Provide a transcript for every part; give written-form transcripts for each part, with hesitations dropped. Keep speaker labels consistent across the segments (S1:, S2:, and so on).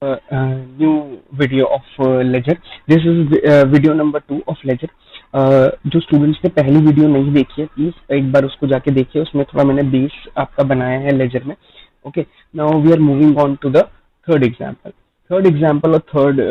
S1: new video of Ledger. This is video number 2 of Ledger. जो students ने पहली video नहीं देखी है प्लीज एक बार उसको जाके देखिए, उसमें थोड़ा मैंने बेस आपका बनाया है लेजर में. Okay, now we are moving on to the third example. Third example और third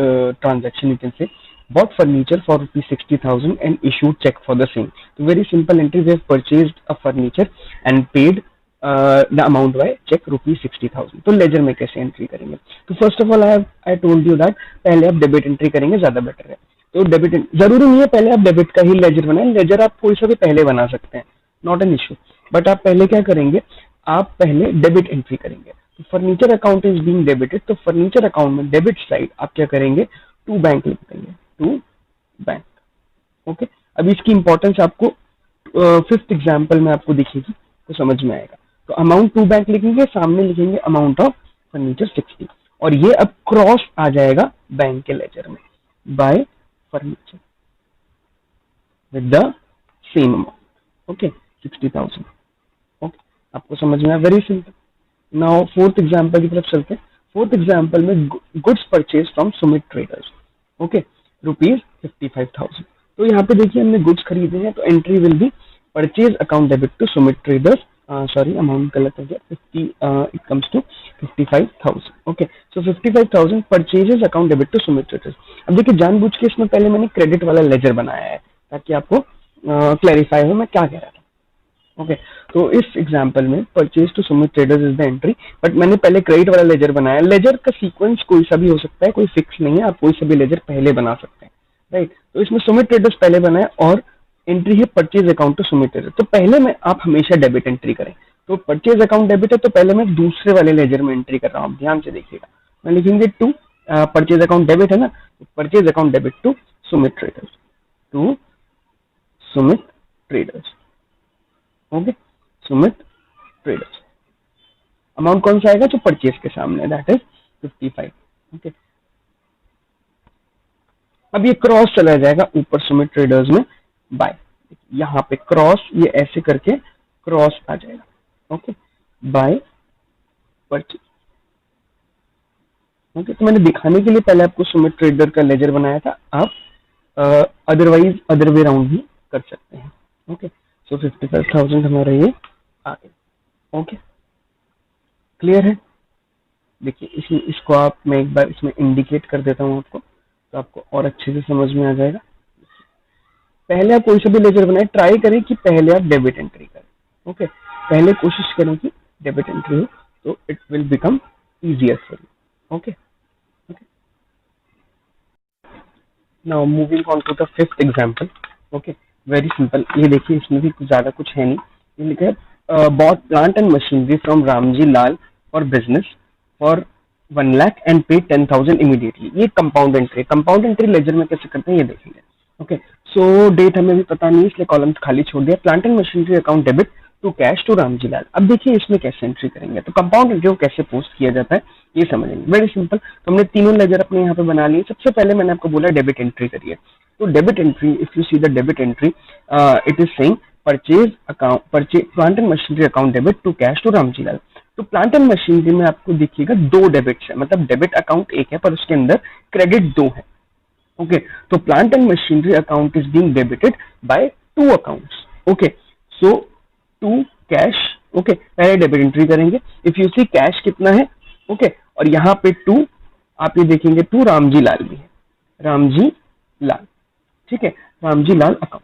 S1: transaction you can say, bought furniture for rupees 60,000 and issued check for the same. So very simple entry, we have purchased a furniture and paid the amount by cheque rupees 60,000. तो ledger में कैसे entry करेंगे? तो first of all I told you that पहले आप debit entry करेंगे, ज्यादा better है. तो डेबिट जरूरी नहीं है पहले आप डेबिट का ही लेजर बनाए, लेजर आप कोई सा भी पहले बना सकते हैं, नॉट एन इशू. बट आप पहले क्या करेंगे, आप पहले डेबिट एंट्री करेंगे. तो furniture account is being debited, तो फर्नीचर अकाउंट में डेबिट साइड आप क्या करेंगे, टू बैंक लिख देंगे, टू बैंक. ओके, अब इसकी इंपॉर्टेंस आपको फिफ्थ एग्जाम्पल में आपको दिखेगी तो समझ में आएगा. तो अमाउंट टू बैंक लिखेंगे, सामने लिखेंगे अमाउंट ऑफ फर्नीचर 60, और ये अब क्रॉस आ जाएगा बैंक के लेजर में bye furniture with the same amount. Okay, 60,000. Okay, आपको समझ में आया, very simple. Now fourth example की तरफ चलते हैं. फोर्थ एग्जांपल में goods purchase from Sumit Traders. Okay, rupees 55,000. तो यहाँ पे देखिए हमने गुड्स खरीदे हैं, तो entry will be purchase account debit to Sumit Traders. Sorry, amount गलत हो गया, 50 it comes to 55,000. Okay, so 55,000 purchases account debit to Sumit Traders. अब देखिए जानबूझ के इसमें पहले मैंने क्रेडिट वाला लेजर बनाया है ताकि आपको क्लैरिफाई हो मैं क्या कह रहा था. ओके, तो इस एग्जांपल में purchase to Sumit Traders is the entry, but मैंने पहले क्रेडिट वाला लेजर बनाया. लेजर का सीक्वेंस कोई सा भी हो सकता है, कोई फिक्स नहीं है, आप कोई सा भी लेजर पहले बना सकते हैं, राइट. तो इसमें सुमित ट्रेडर्स पहले बनाए और एंट्री है purchase account to Sumit Traders. तो पहले में आप हमेशा डेबिट एंट्री करें. तो परचेज अकाउंट डेबिट है, तो पहले मैं दूसरे वाले लेजर में एंट्री कर रहा हूँ, ध्यान से देखिएगा. मैं लिखेंगे टू परचेज अकाउंट डेबिट है ना, purchase account debit to Sumit Traders, to Sumit Traders. Okay, Sumit Traders. Amount कौन सा आएगा जो परचेज के सामने, दैट इज 55. ओके, अब ये क्रॉस चला जाएगा ऊपर सुमित ट्रेडर्स में बाय, यहाँ पे क्रॉस ये ऐसे करके क्रॉस आ जाएगा. Okay, by purchase. ओके, तो मैंने दिखाने के लिए पहले आपको सुमित ट्रेडर का लेजर बनाया था, आप अदरवाइज अदर वे राउंड भी कर सकते हैं. ओके, सो 55,000 हमारा ये आ गया. ओके, क्लियर है. देखिए इसको आप, मैं एक बार इसमें इंडिकेट कर देता हूँ आपको, तो आपको और अच्छे से समझ में आ जाएगा. पहले आप कोई सा भी लेजर बनाए, ट्राई करें कि पहले आप डेबिट एंट्री करें. ओके, पहले कोशिश करें कि डेबिट एंट्री हो, तो it will become easier for you. Okay, now moving on to the fifth example. Okay, very simple. ये देखिए इसमें भी कुछ ज्यादा कुछ है नहीं. ये लिखा है bought plant and machinery from Ramji Lal for business for 1 lakh and pay 10,000 immediately. ये compound entry. Compound entry ledger में कैसे करते हैं ये देखेंगे. ओके, सो डेट हमें भी पता नहीं इसलिए कॉलम खाली छोड़ दिया. Plant and machinery account debit to cash to Ramji Lal. अब देखिए इसमें कैसे एंट्री करेंगे, तो कंपाउंड एंट्री को कैसे पोस्ट किया जाता है ये समझेंगे. Very simple. तो हमने तीनों लेजर अपने यहाँ पे बना लिए. सबसे पहले मैंने आपको बोला डेबिट एंट्री करिए. तो debit entry, if you see the debit entry, it is saying purchase account, purchase plant and machinery account debit to cash to Ramji Lal. तो प्लांट एंड मशीनरी में आपको देखिएगा दो डेबिट्स है, मतलब डेबिट अकाउंट एक है पर उसके अंदर क्रेडिट दो है. ओके, तो plant and machinery account is being debited by two accounts. Okay, so two cash. Okay, पहले डेबिट एंट्री करेंगे. इफ यू सी कैश कितना है, ओके, और यहाँ पे टू आप ये देखेंगे टू रामजी लाल भी है, रामजी लाल. ठीक है, रामजी लाल अकाउंट.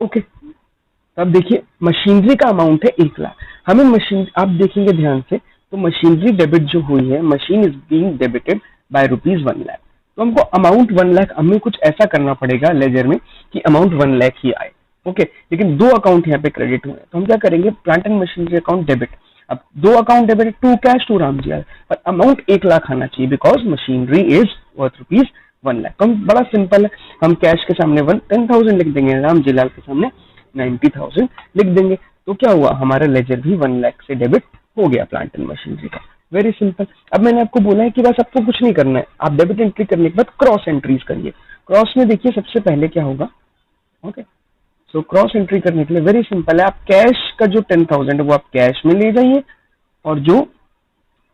S1: ओके, तब देखिए मशीनरी का अमाउंट है 1 लाख. हमें मशीन, आप देखेंगे ध्यान से, तो मशीनरी डेबिट जो हुई है, machine is being debited by rupees 1 lakh. तो हमको अमाउंट 1 लाख, हमें कुछ ऐसा करना पड़ेगा लेजर में कि अमाउंट 1 लाख ही आए. ओके, लेकिन दो अकाउंट यहाँ पे क्रेडिट हुए, तो हम क्या करेंगे, plant and machinery account debit. अब दो account debit, to cash to Ramji Lal, पर अमाउंट 1 लाख आना चाहिए because machinery is worth rupees 1 lakh. तो हम बड़ा सिंपल है, हम कैश के सामने 10,000 लिख देंगे, रामजी लाल के सामने 90,000 लिख देंगे. तो क्या हुआ, हमारा लेजर भी 1 लाख से डेबिट हो गया प्लांट एंड मशीनरी का. Very simple. अब मैंने आपको बोला है कि बस आपको कुछ नहीं करना है, आप डेबिट एंट्री करने के बाद क्रॉस एंट्रीज करिए. क्रॉस में देखिए सबसे पहले क्या होगा. ओके, सो क्रॉस एंट्री करने के लिए वेरी सिंपल है, आप कैश का जो 10,000 है वो आप कैश में ले जाइए, और जो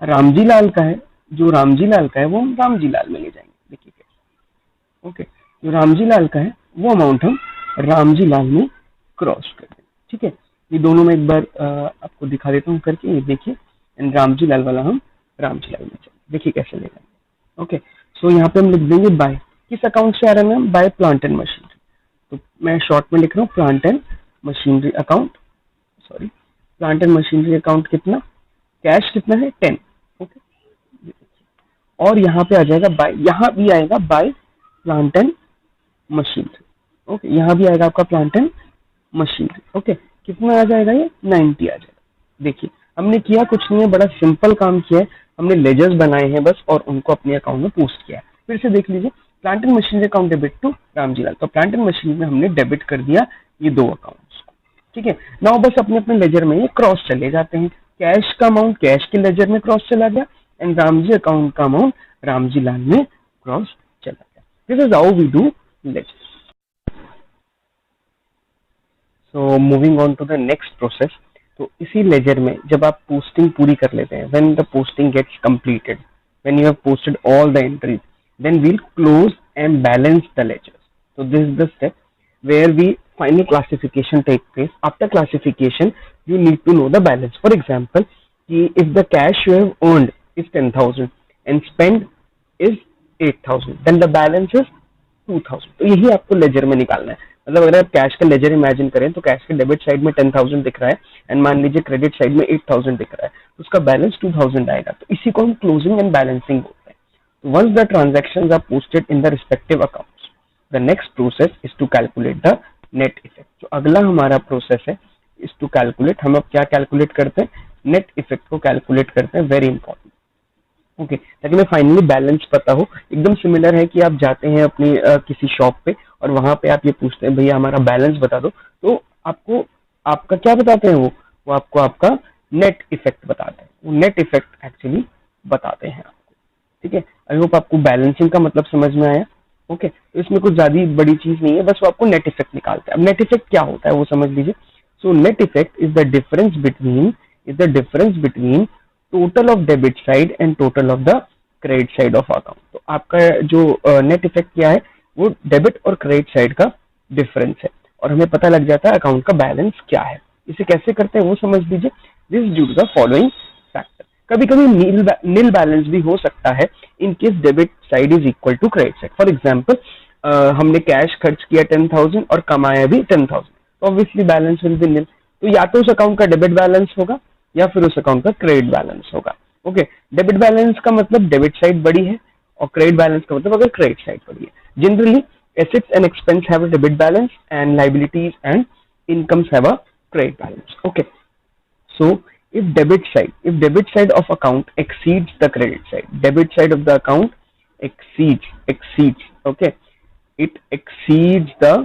S1: रामजी लाल का है जो रामजी लाल का है वो हम रामजी लाल में ले जाएंगे, देखिए कैसे। ओके, जो रामजी लाल का है वो अमाउंट हम रामजी लाल में क्रॉस कर देंगे। ठीक है, ये दोनों में एक बार आपको दिखा देता हूँ करके, ये देखिए, एंड रामजी लाल वाला हम रामजी लाल में चलेंगे, देखिए कैसे ले जाएंगे। ओके, सो यहाँ पे हम लिख देंगे बाय, किस अकाउंट से आ रहा है ma'am, by plant and machinery. तो मैं शॉर्ट में लिख रहा हूँ plant and machinery account, sorry plant and machinery account कितना, कैश कितना है 10। ओके, और यहाँ पे आ जाएगा बाय, यहाँ भी आएगा by plant and machinery. Okay, यहाँ भी आएगा आपका प्लांट एंड मशीनरी। ओके, कितना आ जाएगा, ये 90 आ जाएगा। देखिए हमने किया कुछ नहीं है, बड़ा सिंपल काम किया है, हमने लेजर्स बनाए हैं बस और उनको अपने अकाउंट में पोस्ट किया है। फिर से देख लीजिए, plant and machinery account debit to Ramji Lal, तो प्लांट एंड मशीनरी में हमने डेबिट कर दिया ये दो अकाउंट्स को। ठीक है, नाउ बस अपने अपने लेजर में ये क्रॉस चले जाते हैं, कैश का अमाउंट कैश के लेजर में क्रॉस चला गया एंड रामजी अकाउंट का अमाउंट रामजी लाल में क्रॉस चला गया। This is how we do ledger. So moving on to the next process. तो इसी लेजर में जब आप पोस्टिंग पूरी कर लेते हैं, when the posting gets completed, when you have posted all the entries, then we'll close and balance the ledgers. So this is the step where we final classification take place. After classification, you need to know the balance. For example, if the cash you have earned is 10,000 and spent is 8,000, then the balance is 2,000. तो यही आपको laser में निकालना है। मतलब अगर आप cash का लेजर इमेजिन करें तो कैश के डेबिट साइड में 10,000 दिख रहा है एंड मान लीजिए क्रेडिट साइड में 8,000 दिख रहा है, तो उसका बैलेंस 2,000 आएगा। तो इसी को हम क्लोजिंग एंड बैलेंसिंग बोलते हैं। Once the transactions are posted in the respective accounts, the next process is to calculate the net effect. जो अगला हमारा प्रोसेस है इज टू कैलकुलेट, हम अब क्या कैलकुलेट करते हैं, नेट इफेक्ट को कैलकुलेट करते हैं, वेरी इंपॉर्टेंट। ओके, ताकि मैं फाइनली बैलेंस पता हो। एकदम सिमिलर है कि आप जाते हैं अपनी किसी शॉप पे और वहां पे आप ये पूछते हैं भैया हमारा बैलेंस बता दो, तो आपको आपका क्या बताते हैं, वो आपको आपका नेट इफेक्ट बताते हैं, वो नेट इफेक्ट एक्चुअली बताते हैं आपको। ठीक है, आई होप आपको बैलेंसिंग का मतलब समझ में आया। ओके, तो इसमें कुछ ज्यादा बड़ी चीज नहीं है, बस वो आपको नेट इफेक्ट निकालते हैं। अब नेट इफेक्ट क्या होता है वो समझ लीजिए। So net effect is the difference between total of debit side and total of the credit side of account. तो आपका जो नेट इफेक्ट क्या है, वो डेबिट और क्रेडिट साइड का डिफरेंस है और हमें पता लग जाता है अकाउंट का बैलेंस क्या है। इसे कैसे करते हैं वो समझ लीजिए। This due to the following factor. कभी कभी नील बैलेंस भी हो सकता है in case debit side is equal to credit side. For example, हमने कैश खर्च किया 10,000 और कमाया भी 10,000, तो obviously balance will be nil. तो या तो उस अकाउंट का डेबिट बैलेंस होगा या फिर उस अकाउंट का क्रेडिट बैलेंस होगा। ओके, डेबिट बैलेंस का मतलब डेबिट साइड बड़ी है और क्रेडिट बैलेंस का मतलब अगर क्रेडिट साइड बड़ी है। Generally assets and expense have a debit balance and liabilities and incomes have a credit balance. Okay, so if debit side of account exceeds the credit side, debit side of the account exceeds, okay, it exceeds the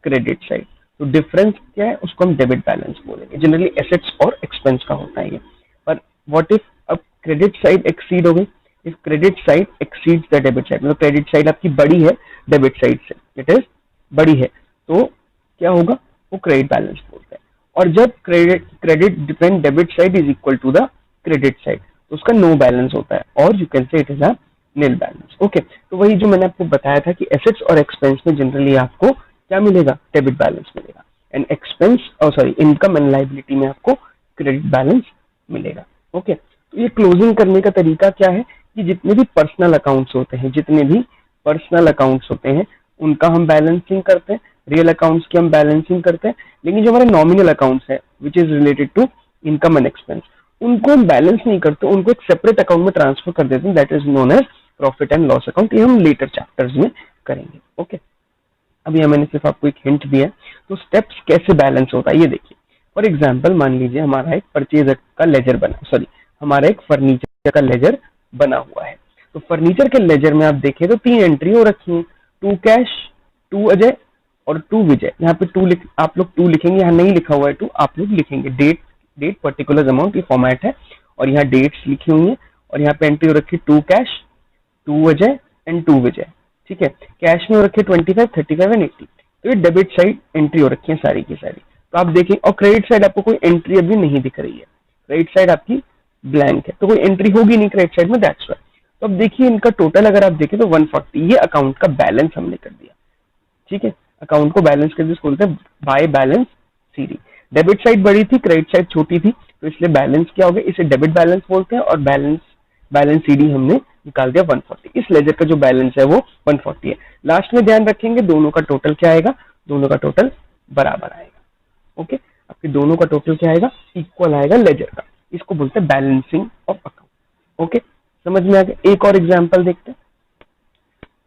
S1: credit side, तो difference क्या है उसको हम debit balance बोलेंगे। Generally assets और expense का होता है ये। पर व्हाट इफ अब क्रेडिट साइड एक्सीड हो गई, if credit side exceeds the debit side, मतलब क्रेडिट साइड आपकी बड़ी है डेबिट साइड से, इट इज बड़ी है, तो क्या होगा, वो क्रेडिट बैलेंस बोलते हैं। और जब credit depend debit side is equal to the credit side, तो उसका नो बैलेंस होता है और you can say it is a nil balance. Okay, तो वही जो मैंने आपको बताया था कि एसेट्स और एक्सपेंस में जनरली आपको क्या मिलेगा, डेबिट बैलेंस मिलेगा, and expense income and liability में आपको क्रेडिट बैलेंस मिलेगा। ओके, तो ये क्लोजिंग करने का तरीका क्या है कि जितने भी पर्सनल अकाउंट्स होते हैं उनका हम बैलेंसिंग करते हैं, रियल अकाउंट्स की हम बैलेंसिंग करते हैं, लेकिन जो हमारे नॉमिनल अकाउंट्स है which is related to income and expense, उनको हम बैलेंस नहीं करते, उनको एक सेपरेट अकाउंट में ट्रांसफर कर देते हैं, that is known as profit and loss account. ये हम लेटर चैप्टर्स में करेंगे। ओके, अभी मैंने सिर्फ आपको एक हिंट दिया है। तो स्टेप्स कैसे बैलेंस होता है ये देखिए। फॉर एग्जाम्पल, मान लीजिए हमारा एक परचेज का लेजर हमारा एक फर्नीचर का लेजर बना हुआ है। तो फर्नीचर के लेजर में आप देखें तो 3 एंट्री हो रखी है, 2 कैश, 2 अजय और 2 विजय। यहाँ पे आप लोग 2 लिखेंगे, यहाँ नहीं लिखा हुआ है 2, आप लोग लिखेंगे डेट पर्टिकुलर अमाउंट, ये फॉर्मेट है और यहाँ डेट्स लिखी हुई है और यहाँ पे एंट्री हो रखी 2 कैश, 2 अजय एंड 2 विजय। ठीक है, कैश में हो रखे 25, 35 एंड 80। तो ये डेबिट साइड एंट्री हो रखी है सारी की सारी। तो आप देखें, और क्रेडिट साइड आपको कोई एंट्री अभी नहीं दिख रही है, क्रेडिट साइड आपकी ब्लैंक है, तो कोई एंट्री होगी नहीं क्रेडिट साइड में, दैट्स व्हाई। तो अब देखिए इनका टोटल अगर आप देखें तो 140, ये अकाउंट का बैलेंस हमने कर दिया। ठीक है, अकाउंट को बैलेंस कर दिया, इसको बोलते हैं by balance CD. Debit side बड़ी थी, क्रेडिट साइड छोटी थी, तो इसलिए बैलेंस क्या हो गया, इसे डेबिट बैलेंस बोलते हैं, और बैलेंस बैलेंस सीडी हमने निकाल दिया 140। इस लेजर का जो बैलेंस है वो 140 है। लास्ट में ध्यान रखेंगे दोनों का टोटल क्या आएगा, दोनों का टोटल बराबर आएगा। ओके, आपके दोनों का टोटल क्या आएगा, इक्वल आएगा लेजर का। इसको बोलते हैं बैलेंसिंग ऑफ अकाउंट। ओके, समझ में आ गया। एक और एग्जांपल देखते हैं।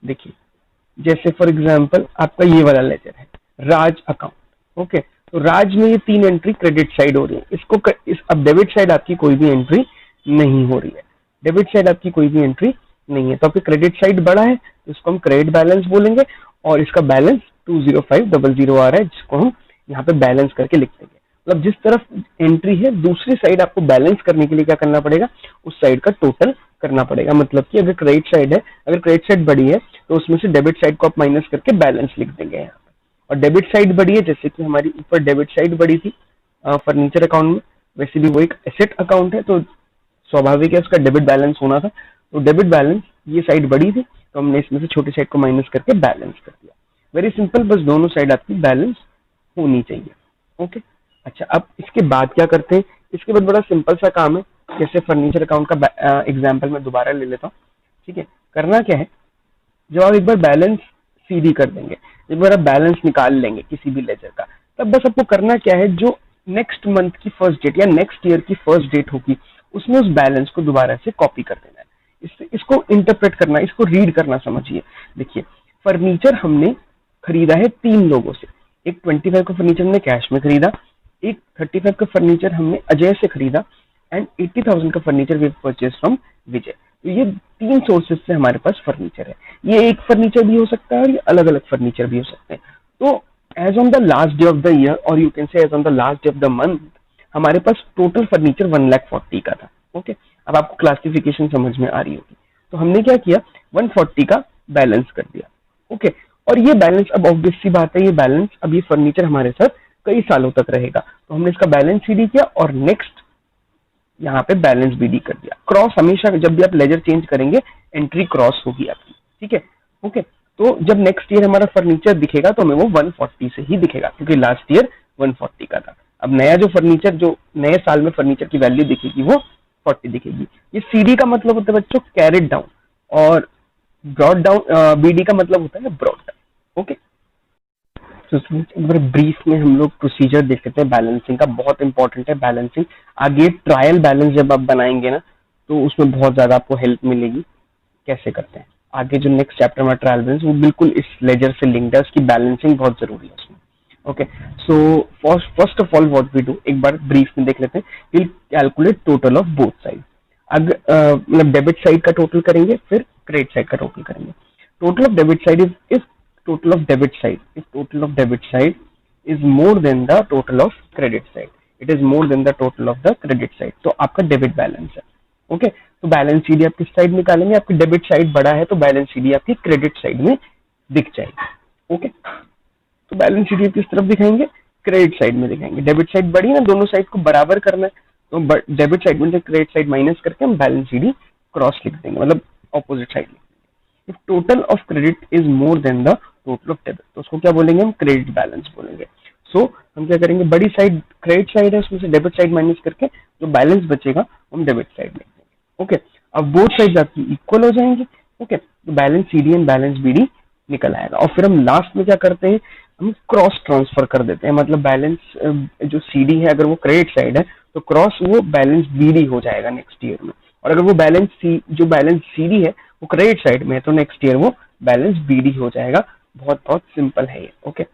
S1: देखिए, जैसे फॉर एग्जांपल आपका ये वाला लेजर है राज अकाउंट। ओके, तो राज में ये 3 एंट्री क्रेडिट साइड हो रही है, अब डेबिट साइड आपकी कोई भी एंट्री नहीं हो रही है, डेबिट साइड आपकी कोई भी एंट्री नहीं है, तो आपकी क्रेडिट साइड बड़ा है तो इसको हम क्रेडिट बैलेंस बोलेंगे, और इसका बैलेंस 20500 आ रहा है, जिसको हम यहाँ पे बैलेंस करके लिख देंगे। मतलब जिस तरफ एंट्री है दूसरी साइड आपको बैलेंस करने के लिए क्या करना पड़ेगा, उस साइड का टोटल करना पड़ेगा। मतलब कि अगर क्रेडिट साइड है, अगर क्रेडिट साइड बड़ी है तो उसमें से डेबिट साइड को आप माइनस करके बैलेंस लिख देंगे यहाँ पे। और डेबिट साइड बड़ी है, जैसे कि हमारी ऊपर डेबिट साइड बड़ी थी फर्नीचर अकाउंट में, वैसे भी वो एक एसेट अकाउंट है तो स्वाभाविक है उसका डेबिट बैलेंस होना था। तो डेबिट बैलेंस ये साइड बड़ी थी तो हमने इसमें से छोटी साइड को माइनस करके बैलेंस कर दिया। वेरी सिंपल, बस दोनों साइड आपकी बैलेंस होनी चाहिए। ओके, अच्छा अब इसके बाद क्या करते हैं, इसके बाद बड़ा सिंपल सा काम है। जैसे फर्नीचर अकाउंट का एग्जाम्पल मैं दोबारा ले लेता हूँ। ठीक है, करना क्या है, जब आप एक बार बैलेंस सीडी कर देंगे, एक बार आप बैलेंस निकाल लेंगे किसी भी लेजर का, तब बस आपको करना क्या है, जो नेक्स्ट मंथ की फर्स्ट डेट या नेक्स्ट ईयर की फर्स्ट डेट होगी उसमें उस बैलेंस को दोबारा से कॉपी कर देना है। इसको इंटरप्रेट करना, इसको रीड करना समझिए। देखिए, फर्नीचर हमने खरीदा है 3 लोगों से। एक 25 का फर्नीचर हमने कैश में खरीदा, एक 35 का फर्नीचर हमने अजय से खरीदा, एंड 80,000 का फर्नीचर वी परचेज फ्रॉम विजय। तो ये 3 सोर्सेज से हमारे पास फर्नीचर है। ये एक फर्नीचर भी हो सकता है और ये अलग अलग फर्नीचर भी हो सकते हैं। तो as on the last day of the year, और you can say as on the last day of the month, हमारे पास टोटल फर्नीचर 1,40,000 का था। ओके, अब आपको क्लासिफिकेशन समझ में आ रही होगी। तो हमने क्या किया, 140 का बैलेंस कर दिया। ओके, और ये बैलेंस, अब ऑब्वियस सी बात है, ये बैलेंस, अब ये फर्नीचर हमारे साथ कई सालों तक रहेगा, तो हमने इसका बैलेंस सीडी किया और नेक्स्ट यहाँ पे बैलेंस बीडी कर दिया। क्रॉस हमेशा जब भी आप लेजर चेंज करेंगे एंट्री क्रॉस होगी आपकी। ठीक है, ओके, तो जब नेक्स्ट ईयर हमारा फर्नीचर दिखेगा तो हमें वो 140 से ही दिखेगा, क्योंकि लास्ट ईयर 140 का था। अब नया जो फर्नीचर, जो नए साल में फर्नीचर की वैल्यू दिखेगी वो 40 दिखेगी। ये सीडी का मतलब होता है बच्चों कैरेट डाउन, और ब्रॉड डाउन, बीडी का मतलब होता है ब्रॉड डाउन। ओके, तो एक बार ब्रीफ में हम लोग प्रोसीजर देख लेते हैं बैलेंसिंग का, बहुत इंपॉर्टेंट है बैलेंसिंग। आगे ट्रायल बैलेंस जब आप बनाएंगे ना तो उसमें बहुत ज्यादा आपको हेल्प मिलेगी कैसे करते हैं। आगे जो नेक्स्ट चैप्टर में ट्रायल बैलेंस, वो बिल्कुल इस लेजर से लिंक्ड है, उसकी बैलेंसिंग बहुत जरूरी है उसमें। Okay, so first of all what we do, एक बार ब्रीफ में देख लेते हैं। Will calculate total of both side. अगर मतलब डेबिट साइड का टोटल करेंगे, फिर क्रेडिट साइड का टोटल करेंगे। Total of debit side is total of debit side, if total of debit side is more than the total of credit side, it is more than the total of the credit side, तो आपका debit balance है। Okay, तो balance CD आप किस side निकालेंगे, आपकी debit side बड़ा है तो बैलेंस सीडी आपकी क्रेडिट साइड में दिख जाएगी। ओके, तो बैलेंस सीडी किस तरफ दिखाएंगे, क्रेडिट साइड में दिखाएंगे। डेबिट साइड बड़ी है ना, दोनों साइड को बराबर करना है, तो डेबिट साइड में से क्रेडिट साइड माइनस करके हम बैलेंस सीडी क्रॉस लिख देंगे, मतलब opposite side. If total of credit is more than the total of debit, तो उसको क्या बोलेंगे, हम क्रेडिट बैलेंस बोलेंगे। सो हम क्या करेंगे, बड़ी साइड क्रेडिट साइड है, उसमें से डेबिट साइड माइनस करके जो बैलेंस बचेगा हम डेबिट साइड लिख देंगे। ओके, अब बोथ साइड आपकी इक्वल हो जाएंगे। ओके, तो balance CD and balance BD निकल आएगा। और फिर हम लास्ट में क्या करते हैं, हम क्रॉस ट्रांसफर कर देते हैं, मतलब बैलेंस जो सीडी है अगर वो क्रेडिट साइड है तो क्रॉस वो बैलेंस बीडी हो जाएगा नेक्स्ट ईयर में, और अगर वो जो बैलेंस सीडी है वो क्रेडिट साइड में है तो नेक्स्ट ईयर वो बैलेंस बीडी हो जाएगा। बहुत बहुत सिंपल है ये। ओके।